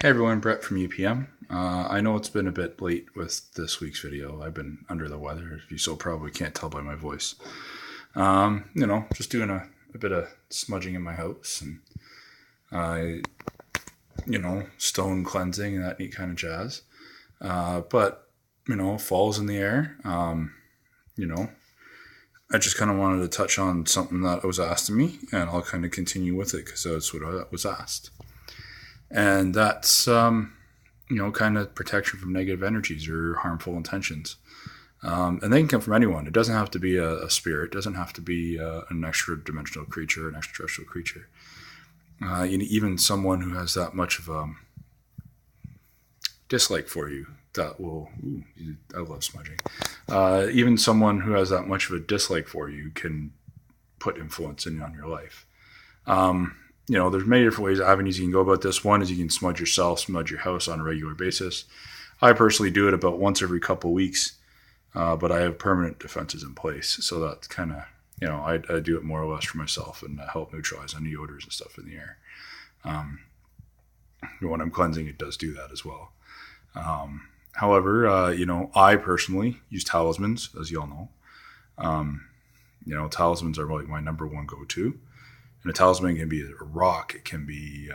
Hey everyone, Brett from UPM. I know it's been a bit late with this week's video. I've been under the weather, if you so probably can't tell by my voice. Just doing a bit of smudging in my house and, stone cleansing and that neat kind of jazz. But fall's in the air. I just kind of wanted to touch on something that was asked of me, and I'll kind of continue with it because that's what I was asked. And that's, kind of protection from negative energies or harmful intentions. And they can come from anyone. It doesn't have to be a spirit. It doesn't have to be an extra-dimensional creature, an extraterrestrial creature. Even someone who has that much of a dislike for you that will... Ooh, I love smudging. Even someone who has that much of a dislike for you can put influence on your life. There's many different ways, avenues you can go about this. One is you can smudge yourself, smudge your house on a regular basis. I personally do it about once every couple of weeks, but I have permanent defenses in place. So that's kind of, I do it more or less for myself and help neutralize any odors and stuff in the air. When I'm cleansing, it does do that as well. However, I personally use talismans, as you all know. Talismans are like my number one go-to. And a talisman can be a rock, it can be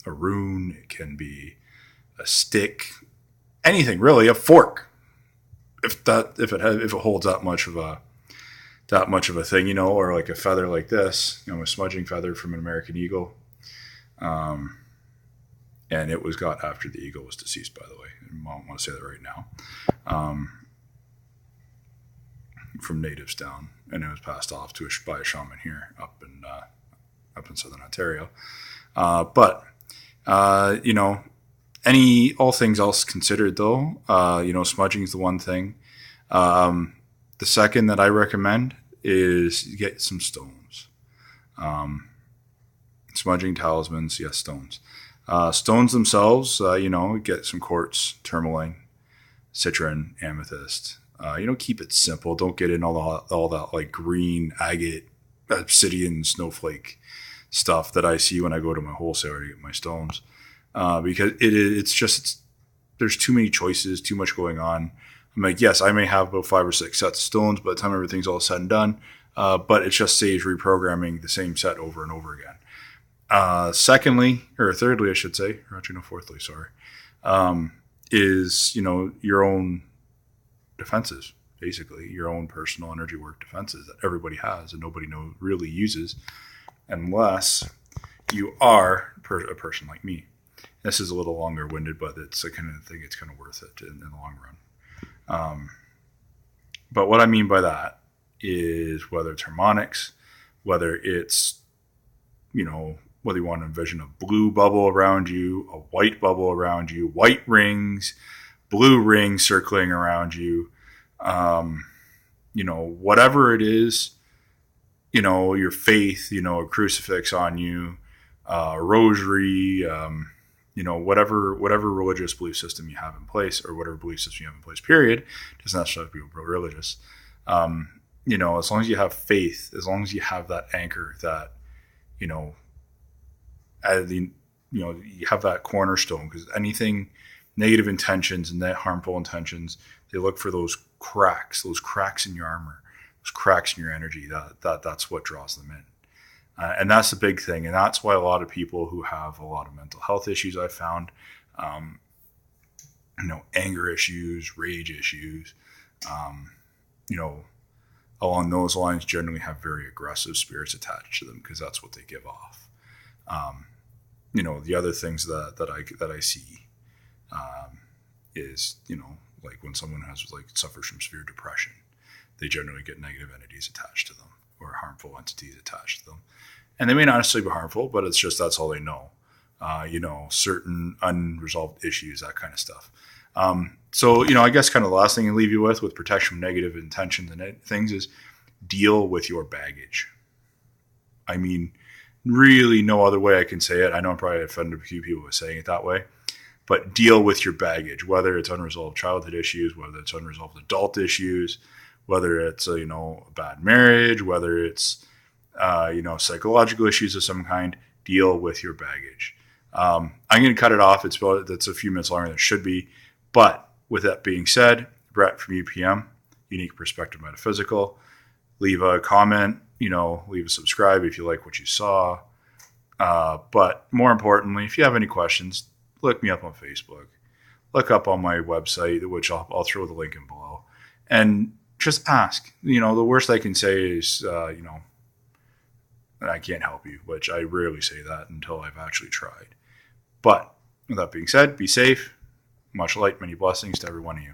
a rune, it can be a stick, anything really, a fork. If it holds that much of a thing, or like a feather like this, a smudging feather from an American eagle, and it was got after the eagle was deceased. By the way, I don't want to say that right now. From natives down, and it was passed off by a shaman here up in Southern Ontario. All things else considered though, smudging is the one thing. The second that I recommend is get some stones. Smudging, talismans, yes, stones. Stones themselves, get some quartz, tourmaline, citron, amethyst. Keep it simple. Don't get in all that like green agate, obsidian, snowflake stuff that I see when I go to my wholesaler to get my stones, because there's too many choices, too much going on. I'm like, yes, I may have about 5 or 6 sets of stones by the time everything's all said and done, but it just saves reprogramming the same set over and over again. Thirdly, I should say, or actually no, fourthly, sorry, is your own defenses, basically your own personal energy work defenses that everybody has and nobody really uses. Unless you are a person like me. This is a little longer winded, but it's the kind of thing it's kind of worth it in the long run. But what I mean by that is whether it's harmonics, whether it's, whether you want to envision a blue bubble around you, a white bubble around you, white rings, blue rings circling around you, whatever it is, your faith, a crucifix on you, a rosary, whatever religious belief system you have in place, or whatever belief system you have in place, period, doesn't necessarily have to be religious. As long as you have faith, as long as you have that anchor that, you have that cornerstone, because anything negative intentions and that harmful intentions, they look for those cracks in your armor, cracks in your energy, that's what draws them in. And that's the big thing. And that's why a lot of people who have a lot of mental health issues, I've found, anger issues, rage issues, along those lines generally have very aggressive spirits attached to them because that's what they give off. The other things that I see is, like when someone suffers from severe depression, they generally get negative entities attached to them or harmful entities attached to them. And they may not necessarily be harmful, but it's just that's all they know. Certain unresolved issues, that kind of stuff. I guess kind of the last thing I leave you with protection from negative intentions and things is deal with your baggage. I mean, really no other way I can say it. I know I'm probably offended a few people with saying it that way. But deal with your baggage, whether it's unresolved childhood issues, whether it's unresolved adult issues, whether it's a bad marriage, whether it's psychological issues of some kind. Deal with your baggage. I'm going to cut it off. That's a few minutes longer than it should be. But with that being said, Brett from UPM, Unique Perspective Metaphysical, leave a comment, leave a subscribe if you like what you saw. But more importantly, if you have any questions, look me up on Facebook. Look up on my website, which I'll throw the link in below. And just ask. The worst I can say is, I can't help you, which I rarely say that until I've actually tried. But with that being said, be safe. Much light, many blessings to every one of you.